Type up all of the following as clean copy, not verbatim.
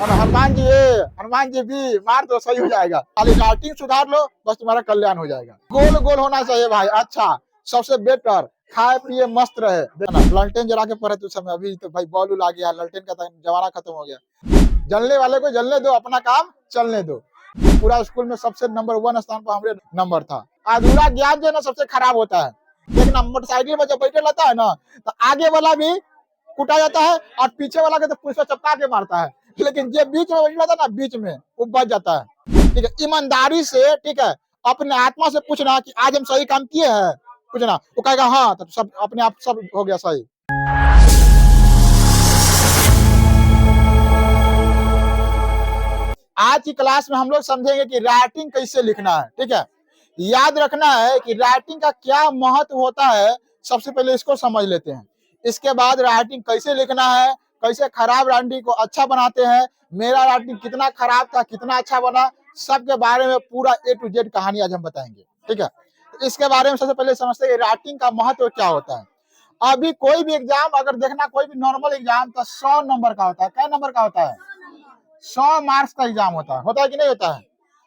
और हनुमान जी भी मार दो, सही हो जाएगा। खाली राइटिंग सुधार लो, बस तुम्हारा कल्याण हो जाएगा। गोल गोल होना चाहिए भाई। अच्छा, सबसे बेटर खाए पिए मस्त रहे। देखना ललटेन जला के पढ़े तो समय, अभी तो भाई बॉल आ गया, ललटेन का जमाना खत्म हो गया। जलने वाले को जलने दो, अपना काम चलने दो। पूरा स्कूल में सबसे नंबर 1 स्थान पर हमारे नंबर था। अधूरा ज्ञान जो है ना सबसे खराब होता है। देखना मोटरसाइकिल में जब बैठे रहता है ना, तो आगे वाला भी कुटा जाता है और पीछे वाला के तो पुलिस चपका के मारता है, लेकिन जो बीच में बैठा था ना, बीच में वो बच जाता है। ठीक है, ईमानदारी से, ठीक है, अपने आत्मा से पूछना कि आज हम सही काम किए हैं, पूछना, वो कहेगा हाँ, तो सब अपने आप सब हो गया सही। आज की क्लास में हम लोग समझेंगे कि राइटिंग कैसे लिखना है। ठीक है, याद रखना है कि राइटिंग का क्या महत्व होता है। सबसे पहले इसको समझ लेते हैं, इसके बाद राइटिंग कैसे लिखना है, कैसे खराब राइटिंग को अच्छा बनाते हैं, मेरा राइटिंग कितना खराब था कितना अच्छा बना, सबके बारे में पूरा A to Z कहानी आज हम बताएंगे। ठीक है, तो इसके बारे में सबसे पहले समझते हैं राइटिंग का महत्व क्या होता है। अभी कोई भी एग्जाम अगर देखना, कोई भी नॉर्मल एग्जाम तो 100 नंबर का होता है। क्या नंबर का होता है? 100 मार्क्स का एग्जाम होता है कि नहीं होता है?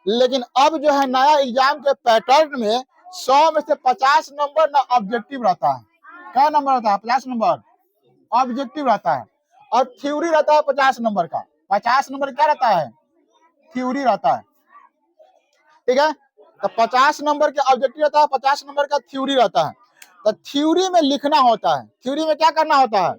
लेकिन अब जो है नया एग्जाम के पैटर्न में 100 में से 50 नंबर ना ऑब्जेक्टिव रहता है। क्या नंबर रहता है? 50 नंबर ऑब्जेक्टिव रहता है, और थ्योरी रहता है 50 नंबर का। 50 नंबर क्या रहता है? थ्योरी रहता है। ठीक है, तो 50 नंबर के ऑब्जेक्टिव रहता है, 50 नंबर का थ्योरी रहता है। तो थ्योरी में लिखना होता है। थ्योरी में क्या करना होता है?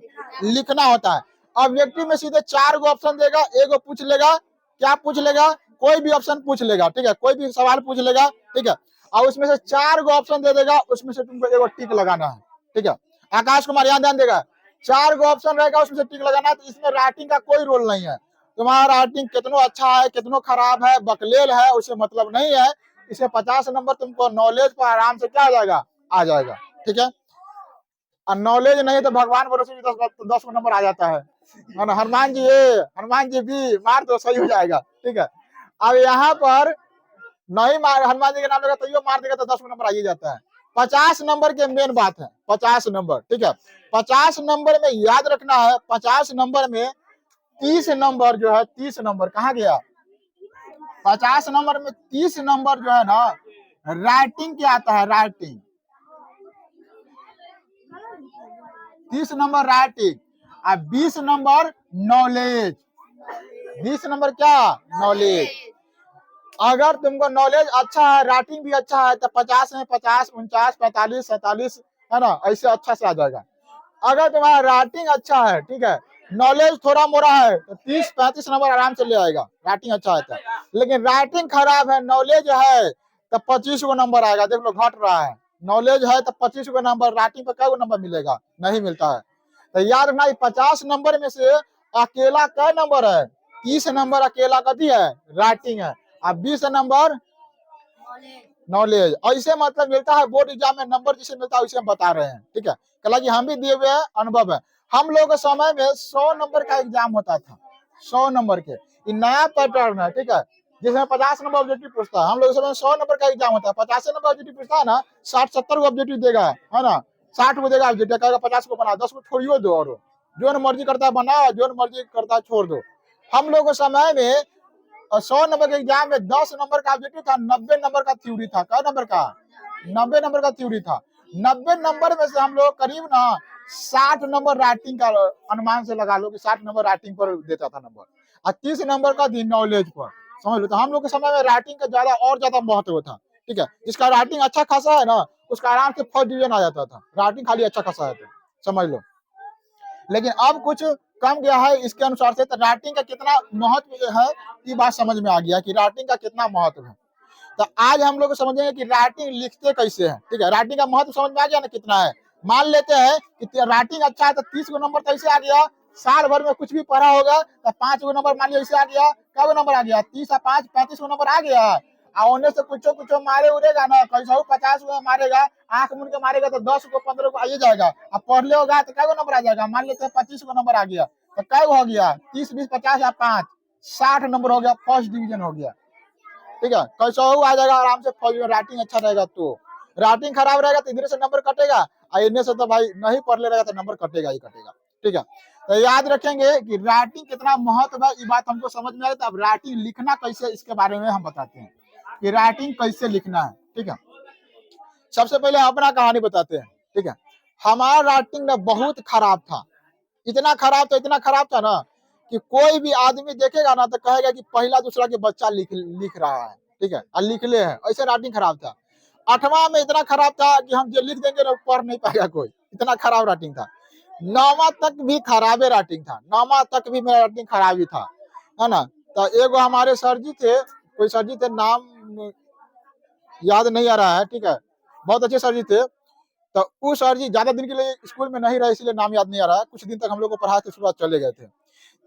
लिखना होता है। ऑब्जेक्टिव में सीधे 4 गो ऑप्शन देगा, एगो पूछ लेगा। क्या पूछ लेगा? कोई भी ऑप्शन पूछ लेगा। ठीक है, कोई भी सवाल पूछ लेगा। ठीक है, और उसमें से 4 गो ऑप्शन दे देगा, उसमें से तुमको एगो टिक लगाना है। ठीक है, आकाश कुमार यहाँ ध्यान देगा, 4 गो ऑप्शन रहेगा, उसमें से टिक लगाना है। तो इसमें राइटिंग का कोई रोल नहीं है। तुम्हारा राइटिंग कितना अच्छा है कितना खराब है, बकलेल है, उसे मतलब नहीं है। इसे 50 नंबर तुमको नॉलेज पर आराम से क्या आ जाएगा? आ जाएगा। ठीक है, और नॉलेज नहीं तो भगवान भरोसे भी 10 नंबर आ जाता है ना। हनुमान जी भी मार दो, सही हो जाएगा। ठीक है, अब यहाँ पर नहीं मार, हनुमान जी के नाम लेगा तो यो मार देगा तो 10 नंबर आ ही जाता है। 50 नंबर के मेन बात है 50 नंबर। ठीक है, 50 नंबर में याद रखना है, 50 नंबर में 30 नंबर जो है, 30 नंबर कहाँ गया? 50 नंबर में 30 नंबर जो है ना, राइटिंग क्या आता है? राइटिंग 30 नंबर राइटिंग, और 20 नंबर नॉलेज। 20 नंबर क्या? नॉलेज। अगर तुमको नॉलेज अच्छा है, राइटिंग भी अच्छा है, तो 50 में 50, 49, 45, 47 है ना, ऐसे अच्छा से आ जाएगा। अगर तुम्हारा राइटिंग अच्छा है, ठीक है, नॉलेज थोड़ा मोड़ा है, तो 30-35 नंबर आराम से ले आएगा, राइटिंग अच्छा है तो। लेकिन राइटिंग खराब है, नॉलेज है, तो 25 गो नंबर आएगा। देख लो घट रहा है। नॉलेज है तो 25 गो नंबर, राइटिंग पर क्या गो नंबर मिलेगा? नहीं मिलता है। तो याद रखना, 50 नंबर में से अकेला क्या नंबर है? 30 नंबर अकेला कथी है? राइटिंग है, और 20 नंबर नॉलेज। ऐसे मतलब मिलता है बोर्ड एग्जाम में नंबर जिसे मिलता है, उसे हम बता रहे हैं। ठीक है, कल हम भी दिए हुए हैं, अनुभव है। हम लोग के समय में 100 नंबर का एग्जाम होता था, 100 नंबर के। ये नया पैटर्न है। ठीक है, जिसमें 50 नंबर ऑब्जेक्टिव पूछता है। हम लोग समय 100 नंबर का एग्जाम होता है, 50 नंबर ऑब्जेक्टिव पूछता है ना, 60-70 ऑब्जेक्टिव देगा, है ना, 60 को देगा ऑब्जेक्टिव, कहेगा 50 को बना, 10 को छोड़ियो दो, और जो मर्जी करता है बनाओ, जो मर्जी करता है छोड़ दो। हम लोग के समय में 100 नंबर के एग्जाम में 10 नंबर का ऑब्जेक्टिव था, 90 नंबर का थ्योरी था। क्या नंबर का? 90 नंबर का थ्योरी था। 90 नंबर में से हम लोग करीब ना 60 नंबर राइटिंग का अनुमान से लगा लो कि 60 नंबर राइटिंग पर देता था नंबर, और 30 नंबर का थी नॉलेज पर। समझ लो, तो हम लोग के समय में राइटिंग का ज्यादा और ज्यादा महत्व था। ठीक है, जिसका राइटिंग अच्छा खासा है ना, उसका आराम से फर्स्ट डिवीजन आ जाता था। राइटिंग खाली अच्छा खासा है तो समझ लो। लेकिन अब कुछ कम गया है इसके अनुसार से, तो राइटिंग का कितना महत्व है ये बात समझ में आ गया कि राइटिंग का कितना महत्व है। तो आज हम लोग समझेंगे कि राइटिंग लिखते कैसे हैं। ठीक है, राइटिंग का महत्व समझ में आ गया ना कितना है। मान लेते हैं कि राइटिंग अच्छा है तो 30 गो नंबर कैसे आ गया? साल भर में कुछ भी पढ़ा होगा तो 5 गो नंबर मान लिया ऐसे आ गया। क्या गो नंबर आ गया? 30 और 5 35 गो नंबर आ गया। और उन्हें से कुछ मारे उड़ेगा ना, कैसा 50 गो मारेगा, आंख मुन के मारेगा तो 10 गो 15 गो आ जाएगा। अब पढ़ ले होगा तो क्या गो नंबर आ जाएगा? मान लेते हैं 25 गो नंबर आ गया, तो क्या हो गया? 30 20 50 या 5 60 नंबर हो गया, फर्स्ट डिवीजन हो गया। ठीक है, कैसा हो आ जाएगा आराम से फौज में। राइटिंग अच्छा रहेगा तो, राइटिंग खराब रहेगा तो इधर से नंबर कटेगा, और इधर से तो भाई नहीं पढ़ ले रहेगा तो नंबर कटेगा ही कटेगा। ठीक है, तो याद रखेंगे कि राइटिंग कितना महत्व है, ये बात हमको समझ में आए। तो अब राइटिंग लिखना कैसे, इसके बारे में हम बताते हैं कि राइटिंग कैसे लिखना है। ठीक है, सबसे पहले अपना कहानी बताते हैं। ठीक है, हमारा राइटिंग ना बहुत खराब था, इतना खराब था ना कि कोई भी आदमी देखेगा ना तो कहेगा कि पहला दूसरा के बच्चा लिख रहा है। ठीक है, और लिख ले है, ऐसे राइटिंग खराब था। 8वां में इतना खराब था कि हम जो लिख देंगे ना पढ़ नहीं पाएगा कोई, इतना खराब राइटिंग था। 9वां तक भी खराबे राइटिंग था, 9वां तक भी मेरा राइटिंग खराब ही था, है ना। तो एगो हमारे सर जी थे, कोई सर जी थे, नाम याद नहीं आ रहा है। ठीक है, बहुत अच्छे सर जी थे। तो उस सर जी ज्यादा दिन के लिए स्कूल में नहीं रहे, इसलिए नाम याद नहीं आ रहा है। कुछ दिन तक हम लोग को पढ़ाए थे, उसके बाद चले गए थे।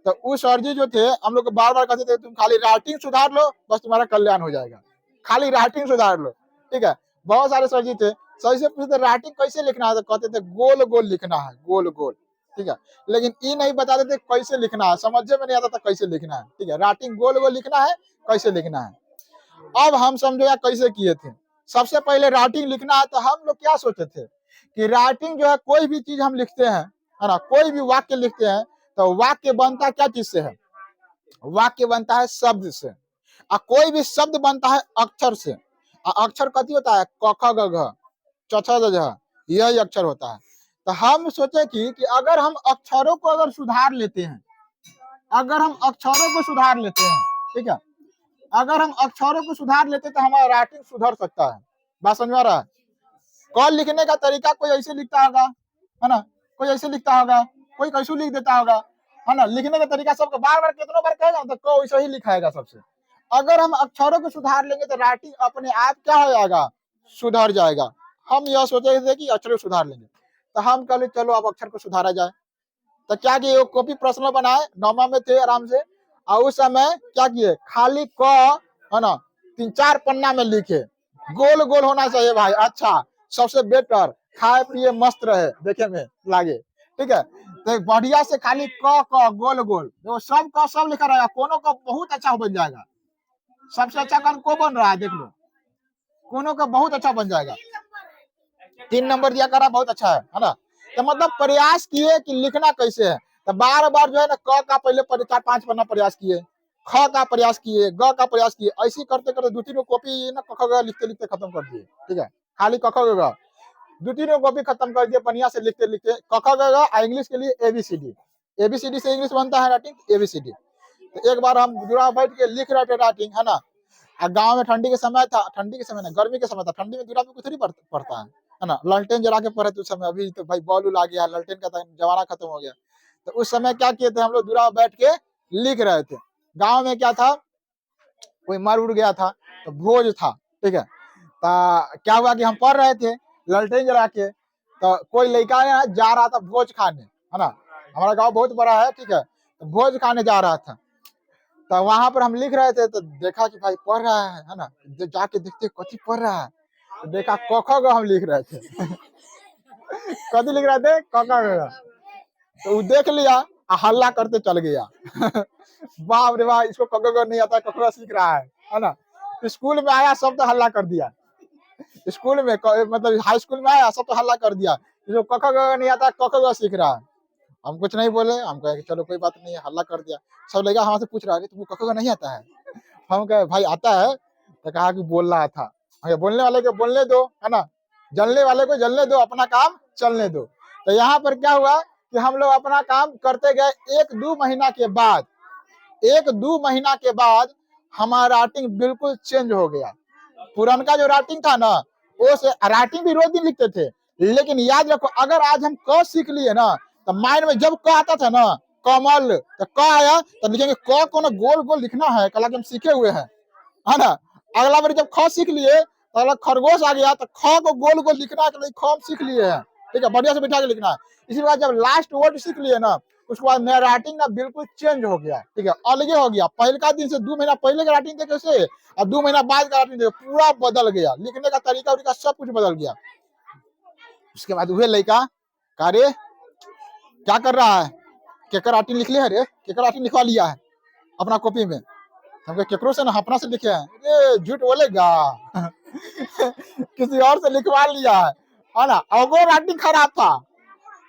तो उस सर जी जो थे, हम लोग को बार बार कहते थे तुम खाली राइटिंग सुधार लो, बस तुम्हारा कल्याण हो जाएगा, खाली राइटिंग सुधार लो। ठीक है, बहुत सारे सर जी थे। सर से पूछते राइटिंग कैसे लिखना है, तो कहते थे गोल गोल लिखना है, गोल गोल। ठीक है, लेकिन ये नहीं बताते थे कैसे लिखना है, समझ में नहीं आता था कैसे लिखना है। ठीक है, राइटिंग गोल गोल लिखना है, कैसे लिखना है। अब हम समझो या कैसे किए थे। सबसे पहले राइटिंग लिखना है तो हम लोग क्या सोचे थे कि राइटिंग जो है, कोई भी चीज हम लिखते हैं, है ना, कोई भी वाक्य लिखते हैं तो वाक्य बनता क्या चीज से है, वाक्य बनता है शब्द से, और कोई भी शब्द बनता है अक्षर से। और अक्षर कथी होता है, क ख ग घ च छ ज झ, यही अक्षर होता है। तो हम सोचे कि अगर हम अक्षरों को अगर सुधार लेते हैं, अगर हम अक्षरों को सुधार लेते हैं, ठीक है, अगर हम अक्षरों को सुधार लेते तो हमारा राइटिंग सुधर सकता है। बात समझ में आ रहा है। कॉल लिखने का तरीका कोई ऐसे लिखता होगा, है ना, कोई ऐसे लिखता होगा, कोई कैसे लिख देता होगा, है ना। लिखने का तरीका सबको बार बार कितनों बार कहेगा तो को वैसे ही लिखाएगा सबसे। अगर हम अक्षरों को सुधार लेंगे तो राइटिंग अपने आप क्या हो जाएगा, सुधर जाएगा। हम यह सोचे थे कि अक्षर को सुधार लेंगे, तो हम कल चलो अब अक्षर को सुधारा जाए। तो क्या किए, कॉपी पर्सनल बनाए, 9वां में थे आराम से। और उस समय क्या किए, खाली क, है ना, 3-4 पन्ना में लिखे, गोल गोल होना चाहिए भाई, अच्छा सबसे बेटर, खाए पिए मस्त रहे, देखे में लागे। ठीक है, तो बढ़िया से खाली क गोल गोल, देखो सब का सब लिखा रहेगा, कोनो का बहुत अच्छा बन जाएगा। सबसे अच्छा काम को बन रहा है, देख लो, कोनो का बहुत अच्छा बन जाएगा। 3 नंबर दिया करा, बहुत अच्छा है ना। तो मतलब प्रयास किए कि लिखना कैसे है। तो बार बार जो है ना, क का पहले 4-5 पन्ना प्रयास किए, ख का प्रयास किए, ग का प्रयास किए, ऐसे करते करते 2-3 कॉपी ना क ख ग लिखते लिखते खत्म कर दिए। ठीक है, खाली क ख ग, 2-3 कॉपी खत्म कर दिए बढ़िया से लिखते लिखते। क ख ग घ इंग्लिश के लिए ABCD, ABCD से इंग्लिश बनता है राइटिंग, ABCD। तो एक बार हम दूरा बैठ के लिख रहे थे राइटिंग, है ना। गांव में ठंडी के समय था, ठंडी के समय ना, गर्मी के समय था। ठंडी में दूरा पे कुछ नहीं पड़ता है ना, लालटेन जला के पढ़े थे उस समय। अभी तो भाई बॉल उल आ गया, लालटेन का जमाना खत्म हो गया। तो उस समय क्या किए थे, हम लोग दूरा बैठ के लिख रहे थे। गांव में क्या था, कोई मर उड़ गया था तो भोज था। ठीक है, तो क्या हुआ कि हम पढ़ रहे थे लालटेन जला के, तो कोई लड़का जा रहा था भोज खाने, है ना। हमारा गांव बहुत बड़ा है, ठीक है, तो भोज खाने जा रहा था। तो वहां पर हम लिख रहे थे, तो देखा कि भाई पढ़ रहा है ना, जाके देखते कथी पढ़ रहा है, तो देखा क ख ग हम लिख रहे थे। कथी लिख रहे थे, क ख ग। तो वो देख लिया और हल्ला करते चल गया। बाप रे बाप, इसको क ख ग नहीं आता, कखरा सीख रहा है ना। स्कूल में आया सब तो हल्ला कर दिया, स्कूल में मतलब हाई स्कूल में आया सब तो हल्ला कर दिया, इसको क ख ग नहीं आता, क ख ग सीख रहा है। हम कुछ नहीं बोले, हम कहे कि चलो कोई बात नहीं, हल्ला कर दिया। सब लड़का हमसे पूछ रहा है तुमको क ख ग नहीं आता है। हम कहे भाई आता है, तो कहा कि बोल रहा था। बोलने वाले को बोलने दो, है ना, जलने वाले को जलने दो, अपना काम चलने दो। तो यहाँ पर क्या हुआ कि हम लोग अपना काम करते गए। 1-2 महीना के बाद, 1-2 महीना के बाद हमारा राइटिंग बिल्कुल चेंज हो गया। पुरानका जो राइटिंग था ना, वो से राइटिंग भी रोज दिन लिखते थे, लेकिन याद रखो अगर आज हम क सीख लिए ना, तो माइंड में जब क आता था ना, कमल, तो क आया तो लिखेंगे क को ना गोल गोल लिखना है, कल हम सीखे हुए हैं, है ना। अगला बार जब ख सीख लिए तो अगला खरगोश आ गया, तो ख को गोल गोल लिखना है, तो ख हम सीख लिए हैं। ठीक है, बढ़िया से बिठा के लिखना है। इसी बात जब लास्ट वर्ड सीख लिए ना, उसके बाद मेरा राइटिंग ना बिल्कुल चेंज हो गया। ठीक है, अलगे हो गया। पहले का दिन से 2 महीना पहले का राइटिंग थे कैसे, और 2 महीना बाद का राइटिंग पूरा बदल गया। लिखने का तरीका उनका सब कुछ बदल गया। उसके बाद वह लड़का कार्य क्या कर रहा है, केकर राइटिंग लिख लिया है रे, केकर राइटिंग लिखवा लिया है अपना कॉपी में। हमको केकरो से ना, अपना से लिखे हैं। अरे झूठ बोलेगा। किसी और से लिखवा लिया है ना। और वो राइटिंग खराब था,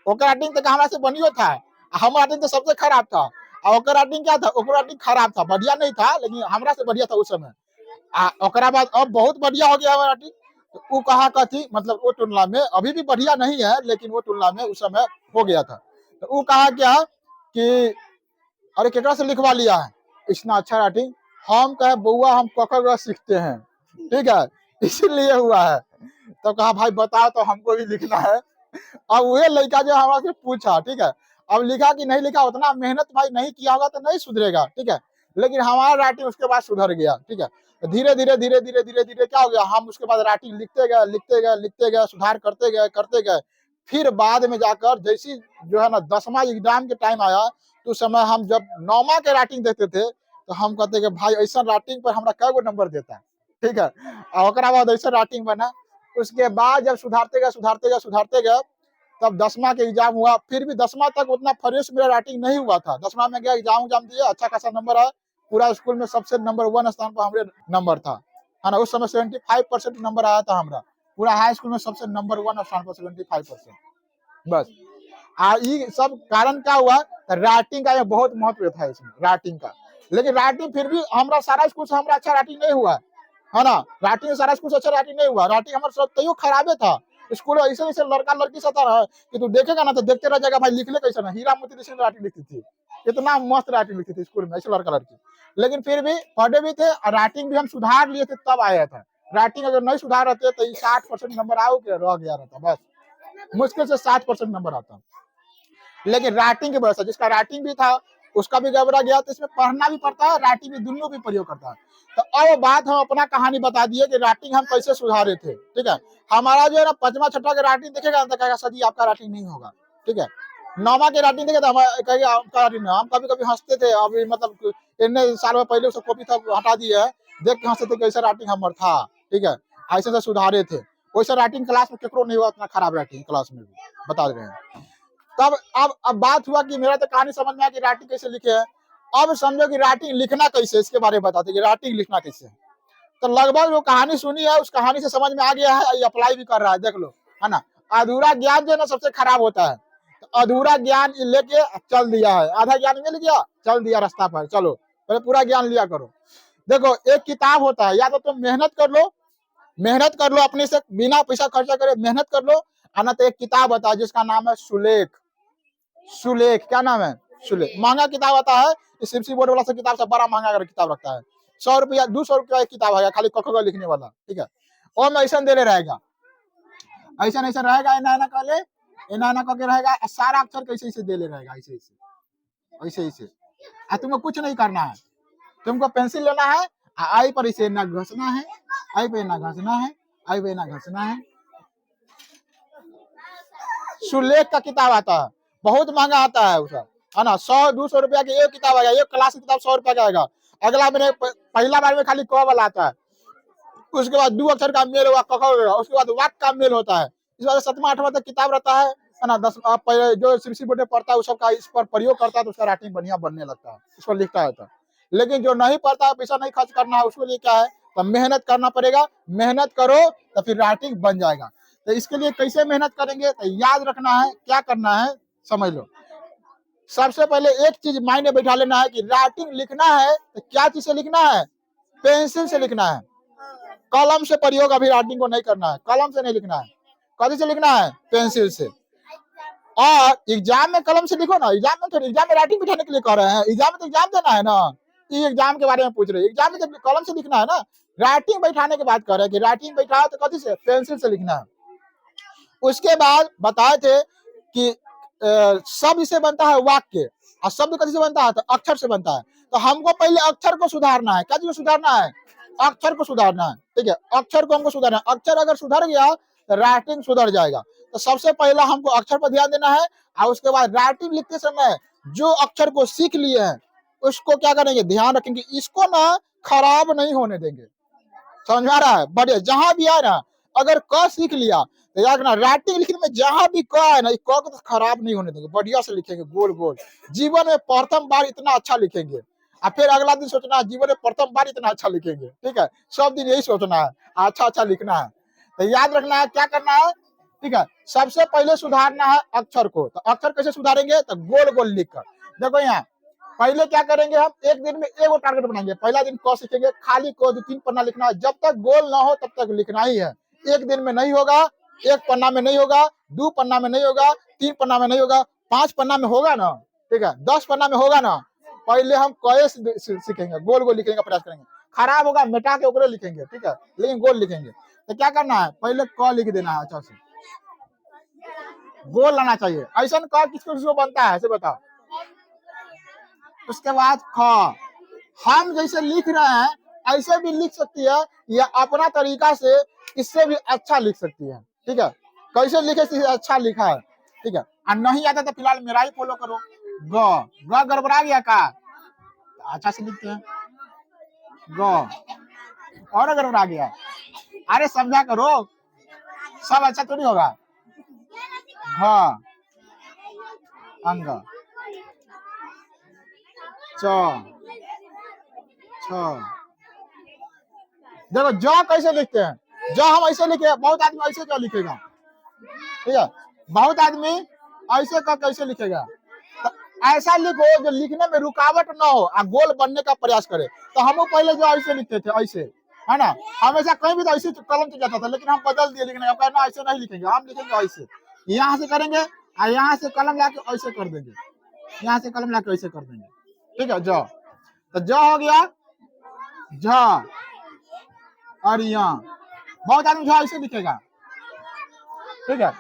ओकर राइटिंग तक हमरा से बनियो था, हम राइटिंग तो सबसे खराब था, और ओकर राइटिंग क्या था, ओकर राइटिंग खराब था, बढ़िया नहीं था, लेकिन हमरा से बढ़िया था उस समय। ओकरा बाद अब बहुत बढ़िया हो गया हमारा राइटिंग। तो वो कहा कथी, मतलब वो तुलना में अभी भी बढ़िया नहीं है, लेकिन वो तुलना में उस समय हो गया था। तो वो कहा क्या कि अरे केकरा से लिखवा लिया है इतना अच्छा राइटिंग। हम कहे बउआ हम क ख ग सीखते हैं, ठीक है, इसीलिए हुआ है। तो कहा भाई बताओ तो हमको भी लिखना है। अब वही लड़का जो हमारा से पूछा, ठीक है, अब लिखा कि नहीं लिखा, उतना मेहनत भाई नहीं किया होगा तो नहीं सुधरेगा, ठीक है, लेकिन हमारा राइटिंग उसके बाद सुधर गया, ठीक है। तो धीरे धीरे धीरे धीरे धीरे धीरे क्या हो गया, हम उसके बाद राइटिंग लिखते गए लिखते गए लिखते गए, सुधार करते गए करते गए। फिर बाद में जाकर जैसी जो है ना 10वां एग्जाम के टाइम आया, तो उस समय हम जब 9वां के राइटिंग देखते थे, तो हम कहते कि भाई ऐसा राइटिंग पर हमारा कै गो नंबर देता है, ठीक है। और ओकरा बाद ऐसा राइटिंग बना। उसके बाद जब सुधारते गए सुधारते गए सुधारते गए, तब 10वां के एग्जाम हुआ। फिर भी 10वां तक उतना फ्रेश मेरा राइटिंग नहीं हुआ था। 10वां में गया, एग्जाम दिया, अच्छा खासा नंबर है, पूरा स्कूल में सबसे नंबर 1 स्थान पर हमारे नंबर था, है ना। उस समय 75% नंबर आया था हमारा, पूरा हाई स्कूल में सबसे नंबर 1 स्थान पर 75%। बस ये सब कारण क्या हुआ, राइटिंग का ये बहुत महत्व था इसमें, राइटिंग का। लेकिन राइटिंग फिर भी हमारा सारा स्कूल से हमारा अच्छा राइटिंग नहीं हुआ, है ना। राइटिंग सारा स्कूल से अच्छा राइटिंग नहीं हुआ, राइटिंग हमारा सब तैयो खराबे था। स्कूल ऐसे ऐसे लड़का लड़की से था कि तू देखेगा ना तो देखते रह जाएगा भाई लिखले कैसे ना। हीरा मोती जैसे राइटिंग लिखती थी, इतना मस्त राइटिंग लिखती थी स्कूल में, ऐसे लड़का लड़की। लेकिन फिर भी पढ़े भी थे और राइटिंग भी हम सुधार लिए थे तब आया था। राइटिंग अगर नहीं सुधार रहते तो 60% नंबर आओ के रह गया रहता, बस मुश्किल से 60% नंबर आता। लेकिन राइटिंग की वजह से, जिसका राइटिंग भी था उसका भी गड़बड़ा गया, तो इसमें पढ़ना भी पड़ता है, राइटिंग भी, दोनों भी प्रयोग करता है। तो अब बात हम अपना कहानी बता दिए कि राइटिंग हम कैसे सुधारे थे, ठीक है। हमारा जो है ना 5वां 6वां का राइटिंग देखेगा तो कहेगा सर जी आपका राइटिंग नहीं होगा, ठीक है। 9वां के राइटिंग देखे तो हम कहेगा आपका राइटिंग, हम कभी कभी हंसते थे, अभी मतलब इतने साल में पहले उसको कॉपी था हटा दिए है, देख के हंसते थे कैसा राइटिंग हमारा था, ठीक है, ऐसे से सुधारे थे। वैसे राइटिंग क्लास में केकरो नहीं हुआ उतना खराब राइटिंग क्लास में भी, बता रहे हैं। तब अब बात हुआ कि मेरा तो कहानी समझ में आया कि राइटिंग कैसे लिखे है। अब समझो कि राइटिंग लिखना कैसे, इसके बारे में बताते कि राइटिंग लिखना कैसे है। तो लगभग जो कहानी सुनी है उस कहानी से समझ में आ गया है, ये अप्लाई भी कर रहा है, देख लो, है ना। अधूरा ज्ञान जो है ना सबसे खराब होता है। तो अधूरा ज्ञान लेके चल दिया है, आधा ज्ञान मिल गया, चल दिया रास्ता पर, चलो पहले पूरा ज्ञान लिया करो। देखो एक किताब होता है, या तो तुम मेहनत कर लो अपने से, बिना पैसा खर्चा करे मेहनत कर लो, आना तो एक किताब होता है जिसका नाम है सुलेख। सुलेख, क्या नाम है, सुलेख। महंगा किताब आता है, सीबीएसई बोर्ड वाला से किताब से बड़ा महंगा किताब रखता है, 100 रुपया 200 रुपया एक किताब है, खाली क ख ग लिखने वाला, ठीक है। और में ऐसा दे रहेगा, ऐसा ऐसा रहेगा, एना एना कहले, एना एना करके रहेगा, सारा अक्षर कैसे ऐसे दे ले रहेगा, ऐसे ऐसे ऐसे ऐसे। तुमको कुछ नहीं करना है, तुमको पेंसिल लेना है, आई पर इसे ना घसना है, आई पे ना घसना है, आई पे ना घसना है। सुलेख का किताब आता है, बहुत महंगा आता है उसका, है ना। 100-200 रुपया की एक किताब आएगा, एक क्लास की किताब 100 रुपया का आएगा। अगला महीने पहला बार में खाली क वाला आता है, उसके बाद 2 अक्षर का मेल हुआ, क ख होगा, उसके बाद वाक्य का मेल होता है। इस वजह से 7वां 8वां तक किताब रहता है ना। 10 जो सीबीएसई बोर्ड में पढ़ता है उस सबका इस पर प्रयोग करता है तो उसका राइटिंग बढ़िया बनने लगता है, इस पर लिखता है तो। लेकिन जो नहीं पढ़ता है, पैसा नहीं खर्च करना है, उसके लिए क्या है, तो मेहनत करना पड़ेगा। मेहनत करो तो फिर राइटिंग बन जाएगा। तो इसके लिए कैसे मेहनत करेंगे, तो याद रखना है, क्या करना है समझ लो। सबसे पहले एक चीज माइंड में बैठा लेना है कि राइटिंग लिखना है तो क्या चीज से लिखना है, पेंसिल से लिखना है। कलम से प्रयोग अभी राइटिंग को नहीं करना है, कलम से नहीं लिखना है। कथी से लिखना है, पेंसिल से। और एग्जाम में कलम से लिखो ना, एग्जाम में थोड़ी, एग्जाम में राइटिंग बिठाने के लिए कह रहे हैं, एग्जाम में तो एग्जाम देना है ना। ये एग्जाम के बारे में पूछ रहे हैं, एग्जाम में तो कलम से लिखना है ना। राइटिंग बैठाने की बात कर रहे हैं कि राइटिंग बैठाओ तो कथी से, पेंसिल से लिखना है। उसके बाद बताए थे कि शब्द से बनता है वाक्य, और शब्द कथी से बनता है, तो अक्षर से बनता है। तो हमको पहले अक्षर को सुधारना है। क्या चीज को सुधारना है, अक्षर को सुधारना है, ठीक है। अक्षर को हमको सुधारना है, अक्षर अगर सुधर गया तो राइटिंग सुधर जाएगा। तो सबसे पहला हमको अक्षर पर ध्यान देना है, और उसके बाद राइटिंग लिखते समय जो अक्षर को सीख लिए हैं उसको क्या करेंगे, ध्यान रखेंगे, इसको ना खराब नहीं होने देंगे। समझ में आ रहा है, बढ़िया। जहां भी आए ना, अगर क सीख लिया तो याद रखना, राइटिंग लिखने में जहां भी क है ना, क को तो खराब नहीं होने देंगे, बढ़िया से लिखेंगे, गोल गोल। जीवन में प्रथम बार इतना अच्छा लिखेंगे, और फिर अगला दिन सोचना है जीवन में प्रथम बार इतना अच्छा लिखेंगे, ठीक है। सब दिन यही सोचना है, अच्छा अच्छा लिखना है। तो याद रखना है, क्या करना है ठीक है। सबसे पहले सुधारना है अक्षर को, तो अक्षर कैसे सुधारेंगे, तो गोल गोल लिखकर। देखो यहाँ पहले क्या करेंगे, हम एक दिन में एगो टारगेट बनाएंगे। पहला दिन क सीखेंगे, खाली क 2-3 पन्ना लिखना है, जब तक गोल ना हो तब तक लिखना ही है। एक दिन में नहीं होगा, एक पन्ना में नहीं होगा, 2 पन्ना में नहीं होगा, 3 पन्ना में नहीं होगा, 5 पन्ना में होगा ना, ठीक है, 10 पन्ना में होगा ना। पहले हम क सीखेंगे, गोल गोल लिखेंगे, प्रयास करेंगे। खराब होगा मिटा के ऊपर लिखेंगे, ठीक है, लेकिन गोल लिखेंगे। तो क्या करना है, पहले क लिख देना है, अच्छा से गोल लाना चाहिए। ऐसा क किसको बनता है ऐसे बताओ। उसके बाद ख, हम जैसे लिख रहे हैं ऐसे भी लिख सकती है, या अपना तरीका से इससे भी अच्छा लिख सकती है, ठीक है। कैसे लिखे से अच्छा लिखा है, ठीक है। और नहीं आता तो फिलहाल मेरा ही फॉलो करो। ग गड़बड़ा गया का, अच्छा से लिखते हैं ग, और गड़बड़ा गया, अरे समझा करो, सब अच्छा तो नहीं होगा। घ अंग, च छ, देखो ज कैसे लिखते हैं, ज हम ऐसे लिखे, बहुत आदमी ऐसे क्या लिखेगा, ठीक है, बहुत आदमी ऐसे का कैसे लिखेगा। तो ऐसा लिखो जो लिखने में रुकावट ना हो और गोल बनने का प्रयास करे। तो हम पहले जो ऐसे लिखते थे, ऐसे है ना, हमेशा कहीं भी तो ऐसे कलम से जाता था, लेकिन हम बदल दिए, लेकिन ना ऐसे नहीं लिखेंगे, हम लिखेंगे ऐसे, यहाँ से करेंगे और यहाँ से कलम लाके ऐसे कर देंगे, यहाँ से कलम लाके ऐसे कर देंगे, ठीक है। ज, तो ज हो गया, झ और यहाँ बहुत आदमी झ ऐसे लिखेगा, ठीक है।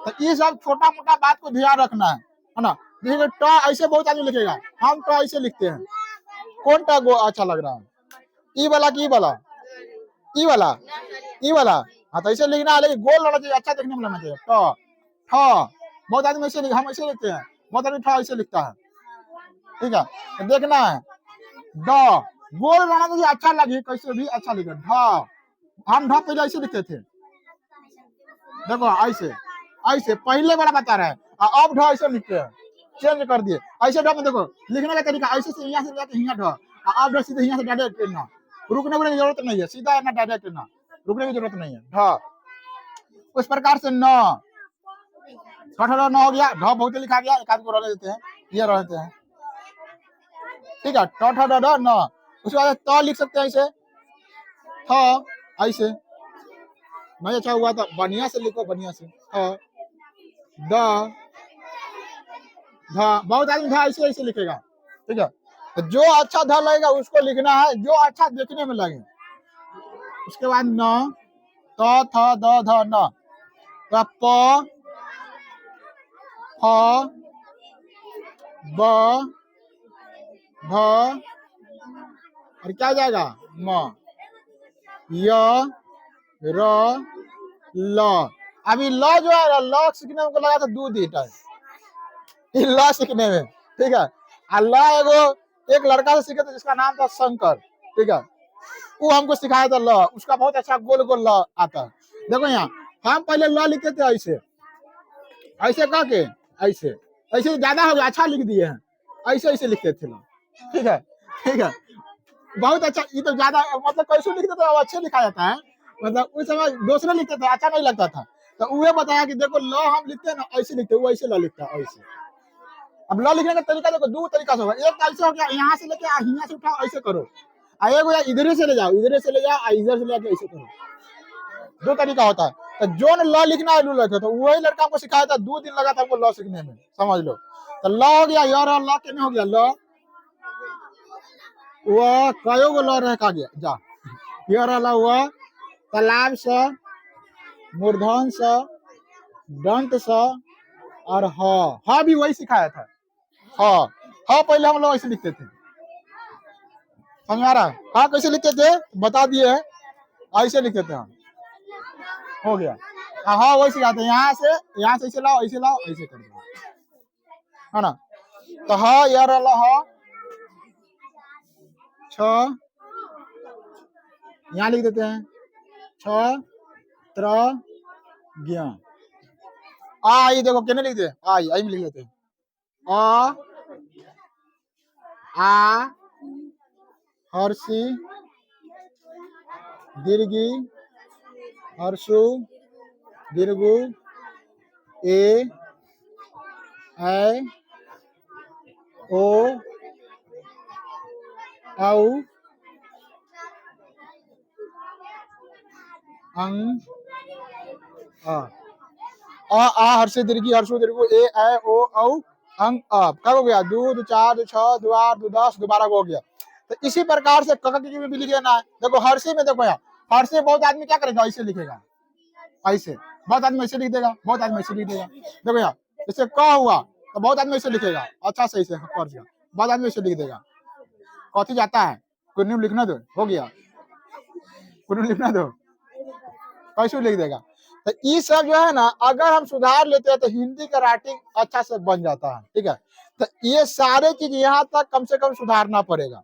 तो ये सब छोटा मोटा बात को ध्यान रखना है ना। देखिए ट ऐसे बहुत आदमी लिखेगा, हम ट ऐसे लिखते हैं। कौन टा गो अच्छा लग रहा है, ई वाला की वाला, ई वाला, ई वाला, हाँ तो ऐसे लिखना है, लेकिन गोल होना चाहिए, अच्छा देखने में लगना चाहिए। ट ठ, बहुत आदमी ऐसे हम ऐसे लिखते हैं, बहुत आदमी ठ ऐसे लिखता है, ठीक है। तो देखना है, ड गोल रहना चाहिए, अच्छा लगे, कैसे भी अच्छा लिखे। ढ, हम ढ पहले ऐसे लिखते थे, देखो ऐसे ऐसे पहले वाला बता रहे हैं, अब ढ ऐसे लिखते हैं, चेंज कर दिए। ऐसे ढ में देखो लिखने का तरीका ऐसे से, यहाँ से जाके यहाँ ढ, अब ढ सीधे यहाँ से डायरेक्ट करना, रुकने की जरूरत नहीं है, सीधा ना डायरेक्ट करना, रुकने की जरूरत नहीं है। ढ उस प्रकार से न, न हो गया, ढ बहुत लिखा गया, एक आध को रहने देते हैं, ये रहते हैं, ठीक है। ट ठ ड ढ न, उसके बाद त लिख सकते हैं ऐसे, थ ऐसे, नहीं अच्छा हुआ तो बढ़िया से लिखो, बढ़िया से। द ध, बहुत आदमी ध ऐसे ऐसे लिखेगा, ठीक है। तो जो अच्छा ध लगेगा उसको लिखना है, जो अच्छा देखने में लगे। उसके बाद न, त थ द ध न, प फ ब भ, और क्या जाएगा, म, य र ल। अभी ल जो है, ल सीखने में लगा था 2 दिन ल सीखने में, ठीक है। अल्लाह एगो एक लड़का से सीखे थे जिसका नाम था शंकर, ठीक है, वो हमको सिखाया था ल, उसका बहुत अच्छा गोल गोल ल आता है। देखो यहाँ हम पहले ल लिखते थे ऐसे, ऐसे कह के ऐसे, ऐसे ज्यादा हो गया, अच्छा लिख दिए हैं, ऐसे ऐसे लिखते थे ल, ठीक है, ठीक है, बहुत अच्छा। ये तो ज्यादा मतलब कैसे लिखते थे, अच्छे लिखा जाता है, मतलब उस समय दूसरे लिखते थे, अच्छा नहीं लगता था, तो वो बताया कि देखो ल हम लिखते हैं ना ऐसे लिखते, वो ऐसे ल लिखता है ऐसे। अब ल लिखने का तरीका देखो 2 तरीका से होगा, एक ऐसे हो गया, यहाँ से लेके यहाँ से उठाओ ऐसे करो, एगो इधर से ले जाओ, इधर से ले जाओ, इधर से लेके ऐसे करो, 2 तरीका होता है। तो जो ल लिखना है लिखे, तो वही लड़का को सिखाया था, 2 दिन लगा था हमको ल सीखने में, समझ लो। तो ल हो गया, यार ल के हो गया, ल वो कयो गो ल रह का गया, जा यार ल हुआ, तालाब से, मूर्धन से, दंत से, और ह भी वही सिखाया था। ह पहले हम लोग ऐसे लिखते थे, समझ आ रहा है, हाँ कैसे लिखते थे बता दिए हैं, ऐसे लिखते थे हम, हो गया। हाँ वही सिखाते हैं, यहाँ से ऐसे लाओ, ऐसे लाओ, ऐसे कर दो, है ना। तो हाँ यार अल्लाह, छ यहाँ लिख देते हैं, छ त्र ज्ञ, ये देखो कहने लिख दे, आई में लिख देते हैं, आ हर्षी दीर्घी हर्षु दीर्घु ए ऐ ओ औ अंग आ हर्षे दीर्घी हर्षो दीर्घो ए ऐ ओ औ अंग कब हो गया? दूध चार छह द्वार दो 10 दोबारा हो गया। तो इसी प्रकार से कक की भी लिख लेना है। देखो हर्षे में देखो यहाँ हर्षे बहुत आदमी क्या करेगा? ऐसे लिखेगा, ऐसे बहुत आदमी ऐसे लिख देगा, बहुत आदमी ऐसे लिख देगा। देखो यहाँ जैसे क हुआ तो बहुत आदमी ऐसे लिखेगा, अच्छा सही से पढ़ गया, बहुत आदमी ऐसे लिख देगा। कथी जाता है? कुछ लिखना दो, हो गया, कुछ लिखना दो, कैसे लिख देगा। तो ये सब जो है ना अगर हम सुधार लेते हैं तो हिंदी का राइटिंग अच्छा से बन जाता है। ठीक है, तो ये सारे चीज यहाँ तक कम से कम सुधारना पड़ेगा।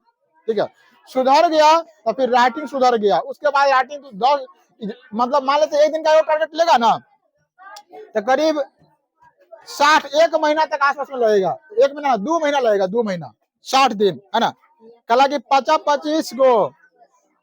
ठीक है, सुधर गया तो फिर राइटिंग सुधर गया, उसके बाद राइटिंग मतलब मान लेते एक दिन का टारगेट लेगा ना तो करीब 1 महीना तक आसपास में लगेगा। 1 महीना 2 महीना लगेगा, 2 महीना 60 दिन है ना। कला की 50-25 गो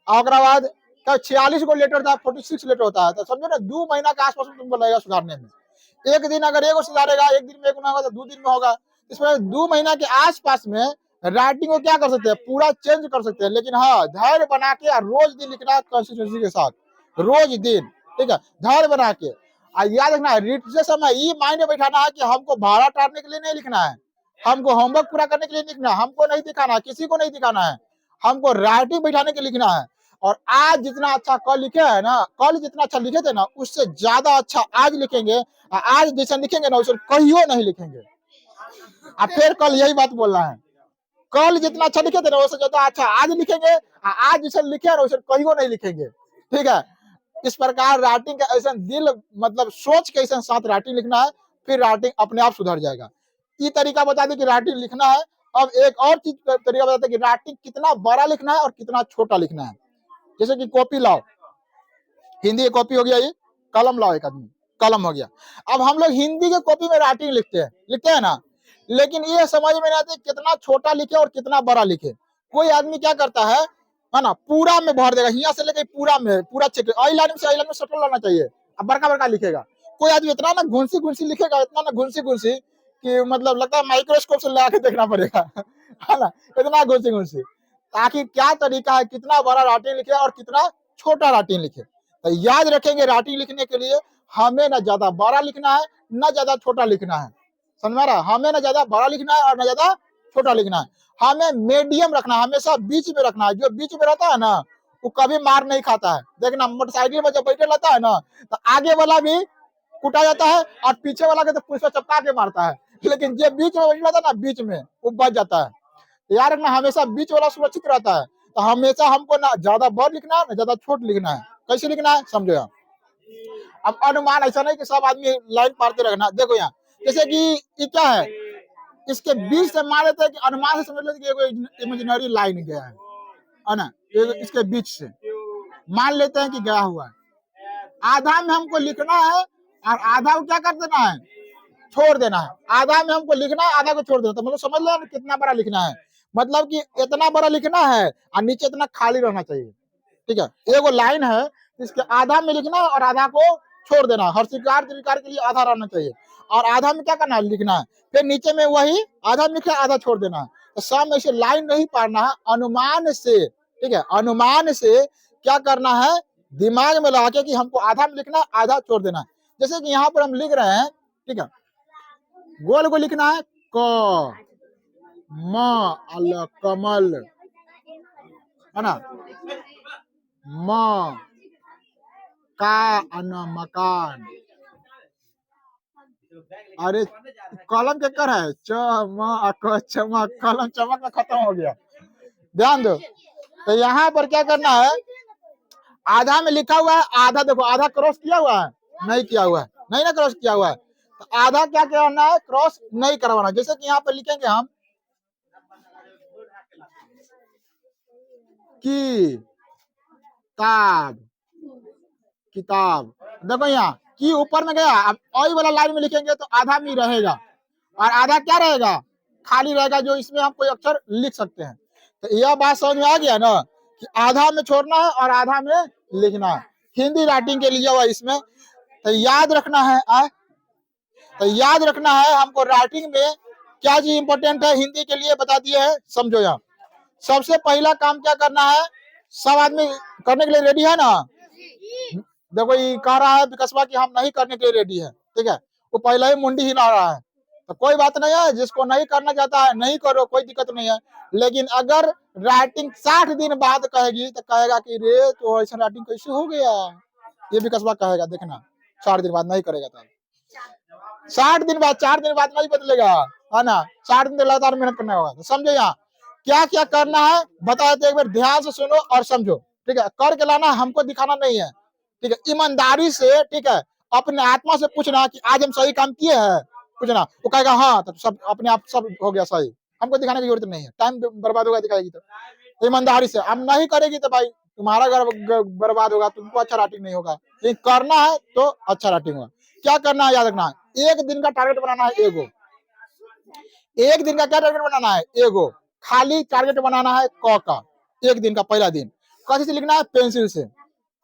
और बाद 46 को लेटर था, 46 लेटर होता है। तो समझो ना 2 महीना के आसपास में तुमको लगेगा सुधारने में। एक दिन अगर एगो सुधारेगा, एक दिन में एक होगा तो 2 दिन में होगा। इसमें 2 महीना के आसपास में राइटिंग को क्या कर सकते हैं? पूरा चेंज कर सकते हैं। लेकिन हाँ धैर्य बना के रोज दिन लिखना है कंसिस्टेंसी के साथ, रोज दिन। ठीक है, धैर्य बना के याद रखना है। रिट समय ये माइंड में बैठाना है कि हमको भाड़ा टारने के लिए नहीं लिखना है, हमको होमवर्क पूरा करने के लिए लिखना है, हमको नहीं दिखाना है, किसी को नहीं दिखाना है, हमको राइटिंग बैठाने के लिखना है। और आज जितना अच्छा कल लिखे है ना, कल जितना अच्छा लिखे थे ना उससे ज्यादा अच्छा आज लिखेंगे। आज जैसा लिखेंगे ना उसे कहियो नहीं लिखेंगे। अब फिर कल यही बात बोलना है, कल जितना अच्छा लिखे थे ना उससे ज्यादा अच्छा आज लिखेंगे। आज जैसे लिखे ना उसे कहियो नहीं लिखेंगे। ठीक है, इस प्रकार राइटिंग का ऐसा दिल मतलब सोच के ऐसा साथ राइटिंग लिखना है, फिर राइटिंग अपने आप सुधर जाएगा। ये तरीका बता दें कि राइटिंग लिखना है। अब एक और चीज तरीका बताते हैं कि राइटिंग कितना बड़ा लिखना है और कितना छोटा लिखना है। जैसे कि कॉपी लाओ, हिंदी की कॉपी हो गया, ये कलम लाओ, एक आदमी कलम हो गया। अब हम लोग हिंदी के कॉपी में राइटिंग लिखते हैं ना, लेकिन ये समझ में नहीं आती कितना छोटा लिखे और कितना बड़ा लिखे। कोई आदमी क्या करता है ना, पूरा में भर देगा, यहाँ से लेकर पूरा में पूरा चेक आई लाइन से आई लाइन में सटल लाना चाहिए, अब बड़का बड़का लिखेगा। कोई आदमी इतना ना घुंसी घुंसी लिखेगा, इतना ना घुंसी घुंसी कि मतलब लगता है माइक्रोस्कोप से लगा के देखना पड़ेगा है ना, इतना घुंसी घुंसी। आखिर क्या तरीका है कितना बड़ा राइटिंग लिखे और कितना छोटा राइटिंग लिखे। तो याद रखेंगे राइटिंग लिखने के लिए हमें ना ज्यादा बड़ा लिखना है ना ज्यादा छोटा लिखना है। समझ में आ रहा? हमें ना ज्यादा बड़ा लिखना है और ना ज्यादा छोटा लिखना है, हमें मीडियम रखना है, हमेशा बीच में रखना है। जो बीच में रहता है ना वो कभी मार नहीं खाता है। देखना मोटरसाइकिल में जब बैठे रहता है ना तो आगे वाला भी कुटा जाता है और पीछे वाला के तो पुलिस चपका के मारता है, लेकिन जो बीच में बैठा रहता है ना बीच में वो बच जाता है। याद रखना हमेशा बीच वाला सुरक्षित रहता है। तो हमेशा हमको ना ज्यादा बड़ लिखना है ना ज्यादा छोट लिखना है। कैसे लिखना है समझो यहाँ। अब अनुमान ऐसा नहीं कि सब आदमी लाइन पारते रखना। देखो यहाँ जैसे कि ये क्या है, इसके बीच से मान लेते हैं कि अनुमान से समझ लेते कि एगो इमेजिनरी लाइन गया है ना, इसके बीच से मान लेते हैं कि गया हुआ है। आधा में हमको लिखना है और आधा को क्या कर देना है, छोड़ देना है। आधा में हमको लिखना है, आधा को छोड़ देना। तो मतलब समझ लो कितना बड़ा लिखना है, मतलब कि इतना बड़ा लिखना है और नीचे इतना खाली रहना चाहिए। ठीक है, एगो लाइन है इसके आधा में लिखना है और आधा को छोड़ देना है। हर स्वीकार के लिए आधा रहना चाहिए और आधा में क्या करना है, लिखना है। फिर नीचे में वही आधा में लिखना आधा छोड़ देना है। तो सब में से लाइन नहीं पारना है, अनुमान से। ठीक है, अनुमान से क्या करना है, दिमाग में लगा के कि हमको आधा में लिखना है आधा छोड़ देना है। जैसे कि यहाँ पर हम लिख रहे हैं, ठीक है, गोल को लिखना है क म अल कमल है ना, म का अन मकान। अरे कलम के कर है च म क चमक, कलम चमक में खत्म हो गया। ध्यान दो, तो यहाँ पर क्या करना है, आधा में लिखा हुआ है, आधा देखो आधा क्रॉस किया हुआ है, नहीं किया हुआ है, नहीं ना क्रॉस किया हुआ है। तो आधा क्या करना है, क्रॉस नहीं करवाना। जैसे कि यहाँ पर लिखेंगे हम किताब, किताब। देखो यहाँ की ऊपर में गया, अब आई वाला लाइन में लिखेंगे तो आधा में रहेगा और आधा क्या रहेगा, खाली रहेगा, जो इसमें हम कोई अक्षर लिख सकते हैं। तो यह बात समझ में आ गया ना कि आधा में छोड़ना है और आधा में लिखना है। हिंदी राइटिंग के लिए हुआ इसमें तो याद रखना है तो याद रखना है हमको राइटिंग में क्या चीज इंपॉर्टेंट है, हिंदी के लिए बता दिए हैं, समझो। यहाँ सबसे पहला काम क्या करना है, सब आदमी करने के लिए रेडी है ना? देखो ये कह रहा है विकसवा कि हम नहीं करने के लिए रेडी है, ठीक है, वो पहले ही मुंडी हिला रहा है, तो कोई बात नहीं है, जिसको नहीं करना चाहता है नहीं करो, कोई दिक्कत नहीं है। लेकिन अगर राइटिंग 60 दिन बाद कहेगी तो कहेगा कि रे तो ऐसा राइटिंग कैसे हो गया, ये विकसवा कहेगा, देखना 60 दिन बाद नहीं करेगा तब 60 दिन बाद, 4 दिन बाद नहीं बदलेगा, है ना? 60 दिन लगातार मेहनत करना होगा। तो समझो यहाँ क्या क्या करना है बता देते, एक बार ध्यान से सुनो और समझो, ठीक है? करके लाना, हमको दिखाना नहीं है, ठीक है? ईमानदारी से, ठीक है, अपने आत्मा से पूछना कि आज हम सही काम किए हैं, पूछना, वो कहेगा हाँ, तो सब अपने आप सब हो गया सही, हमको दिखाने की जरूरत नहीं है, टाइम बर्बाद होगा दिखाएगी तो। ईमानदारी से हम नहीं करेगी तो भाई तुम्हारा घर बर्बाद होगा, तुमको अच्छा राइटिंग नहीं होगा। लेकिन करना है तो अच्छा राइटिंग होगा। क्या करना है याद रखना है, एक दिन का टारगेट बनाना है एगो। एक दिन का क्या टारगेट बनाना है, एगो खाली टारगेट बनाना है क का। एक दिन का पहला दिन कैसे से लिखना है, पेंसिल से,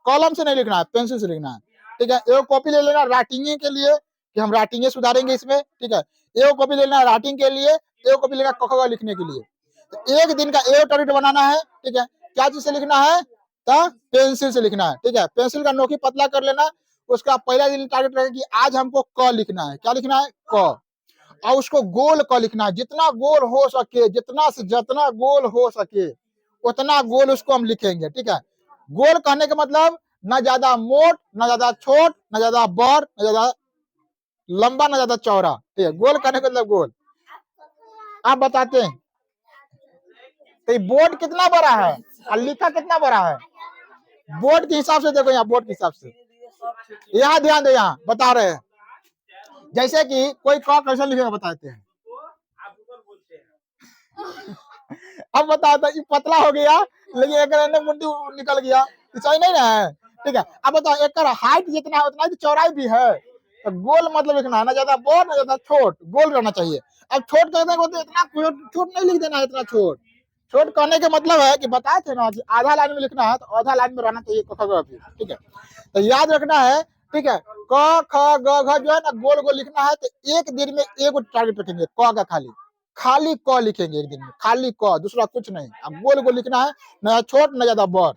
कॉलम से नहीं लिखना है, पेंसिल से लिखना है, ठीक है? एक कॉपी ले लेना राइटिंग के लिए कि हम राइटिंग सुधारेंगे इसमें, ठीक है? एक कॉपी लेना राइटिंग के लिए, एक कॉपी लेना क ख लिखने के लिए। तो एक दिन का एक टारगेट बनाना है, ठीक है? क्या चीज से लिखना है, तो पेंसिल से लिखना है, ठीक है? पेंसिल का नोकी पतला कर लेना, उसका पहला दिन टारगेट रहेगा कि आज हमको क लिखना है, क्या लिखना है, क, और उसको गोल क लिखना है, जितना गोल हो सके, जितना से जितना गोल हो सके उतना गोल उसको हम लिखेंगे, ठीक है? गोल कहने का मतलब ना ज्यादा मोट, ना ज्यादा छोट, ना ज्यादा बड़, ना ज्यादा लंबा, ना ज्यादा चौड़ा, ठीक है? गोल कहने का मतलब गोल। आप बताते हैं तो बोर्ड कितना बड़ा है और लिखा कितना बड़ा है, बोर्ड के हिसाब से देखो, यहाँ बोर्ड के हिसाब से, यहाँ ध्यान दो, यहाँ बता रहे हैं जैसे कि कोई क कैसे लिखेगा बताते हैं। अब बताओ, ये पतला हो गया लेकिन एक मुंडी निकल गया, सही नहीं है, ठीक है? अब बताओ एक हाइट जितना है उतना चौड़ाई भी है, तो गोल मतलब लिखना है, ना ज्यादा बड़ ना ज्यादा छोट, गोल रहना चाहिए। अब छोट कहते हैं तो इतना छोट नहीं लिख देना है, इतना छोट। छोट कहने का मतलब है कि बताए थे ना कि आधा लाइन में लिखना है तो आधा लाइन में रहना चाहिए, ठीक है? तो याद रखना है, ठीक है? क ख ग घ जो है ना गोल गोल लिखना है, तो एक दिन में एक टारगेट रखेंगे, क का खाली क लिखेंगे एक दिन में, खाली क, दूसरा कुछ नहीं। अब गोल गोल लिखना है, ना छोट ना ज्यादा बड़।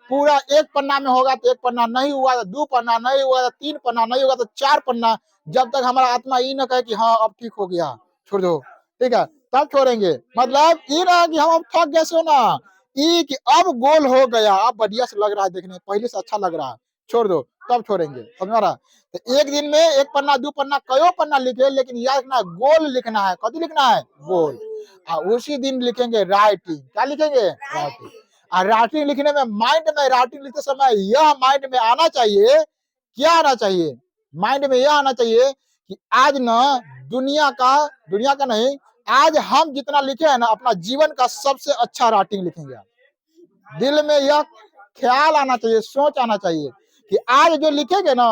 पूरा एक पन्ना में होगा तो एक पन्ना, नहीं हुआ तो 2 पन्ना, नहीं हुआ तो 3 पन्ना, नहीं होगा तो 4 पन्ना, जब तक हमारा आत्मा ये न कहे कि हाँ अब ठीक हो गया, छोड़ दो, ठीक है? तब छोड़ेंगे। मतलब ये ना कि हम अब थक गए सो ना, ये कि अब गोल हो गया, अब बढ़िया से लग रहा है देखने, पहले से अच्छा लग रहा है, छोड़ दो, तब छोड़ेंगे, समझ रहा? तो एक दिन में एक पन्ना 2 पन्ना कयो पन्ना लिखे, लेकिन याद रखना गोल लिखना है, कभी लिखना है, गोल। उसी दिन लिखेंगे राइटिंग, क्या लिखेंगे, राइटिंग। और राइटिंग लिखने में माइंड में, राइटिंग लिखते समय यह माइंड में आना चाहिए, क्या आना चाहिए, माइंड में यह आना चाहिए कि आज ना दुनिया का नहीं, आज हम जितना लिखे हैं ना अपना जीवन का सबसे अच्छा राइटिंग लिखेंगे। दिल में यह ख्याल आना चाहिए, सोच आना चाहिए कि आज जो लिखेंगे ना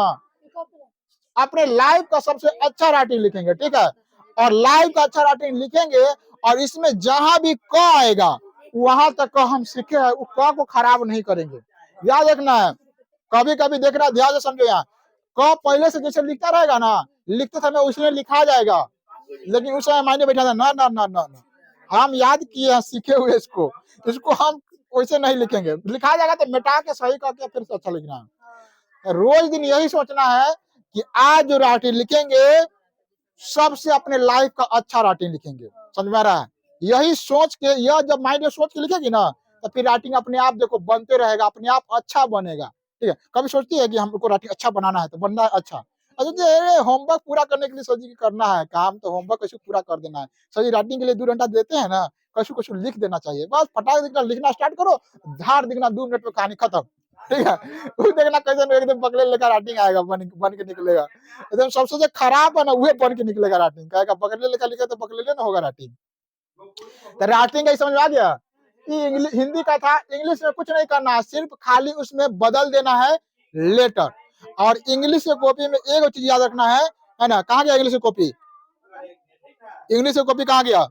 अपने लाइफ का सबसे अच्छा राइटिंग लिखेंगे, ठीक है? और लाइफ का अच्छा राइटिंग लिखेंगे और इसमें जहां भी क आएगा वहां तक का हम सीखे हैं, उस क को खराब नहीं करेंगे। याद रखना है, कभी कभी देखना, ध्यान से समझो, यहाँ क पहले से जैसे लिखता रहेगा ना, लिखते समय उसमें लिखा जाएगा, लेकिन उस समय मायने बैठा था ना ना ना ना ना, हम याद किए हैं, सीखे हुए इसको हम वैसे नहीं लिखेंगे, लिखा जाएगा तो मिटा के सही करके फिर से अच्छा लिखना है। रोज दिन यही सोचना है कि आज जो राइटिंग लिखेंगे सबसे अपने लाइफ का अच्छा राइटिंग लिखेंगे, समझ में आ रहा है? यही सोच के, यह जब माइंड में सोच के लिखेगी ना तो फिर राइटिंग अपने आप देखो बनते रहेगा, अपने आप अच्छा बनेगा, ठीक है? कभी सोचती है कि हमको राइटिंग अच्छा बनाना है तो बनना है अच्छा, अच्छा होमवर्क पूरा करने के लिए सजी करना है काम, तो होमवर्क कैसे पूरा कर देना है, सजी राइटिंग के लिए 2 घंटा देते हैं ना, कैसे लिख देना चाहिए, बस फटाक दिखना लिखना स्टार्ट करो, धार दिखना 2 मिनट में कहानी खत्म, ठीक है? वो देखना कैसे एकदम पकड़े लेकर राइटिंग आएगा, बन के निकलेगा, एकदम सबसे जो खराब है ना वह बन के निकलेगा राइटिंग, कहेगा पकड़े लेकर लिखे तो पकड़े ना होगा राइटिंग। तो राइटिंग का समझ में आ गया? हिंदी का था, इंग्लिश में कुछ नहीं करना है, सिर्फ खाली उसमें बदल देना है लेटर। और इंग्लिश के कॉपी में एक चीज याद रखना है ना? कहाँ गया इंग्लिश की कॉपी, इंग्लिश की कॉपी कहाँ गया,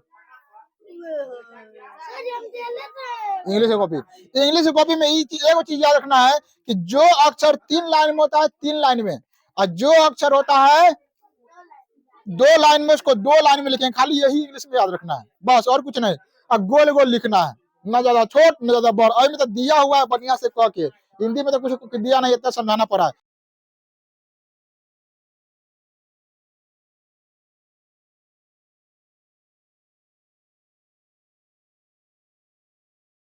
इंग्लिश की कॉपी, इंग्लिश की कॉपी में एक चीज याद रखना है कि जो अक्षर 3 लाइन में होता है 3 लाइन में, और जो अक्षर होता है 2 लाइन में उसको 2 लाइन में लिखेंगे, खाली यही इंग्लिश में याद रखना है बस, और कुछ नहीं। अब गोल गोल लिखना है, ना ज्यादा छोट ना ज्यादा बड़। और में तो दिया हुआ है बढ़िया से कह के, हिंदी में तो कुछ दिया नहीं, इतना समझाना पड़ा है।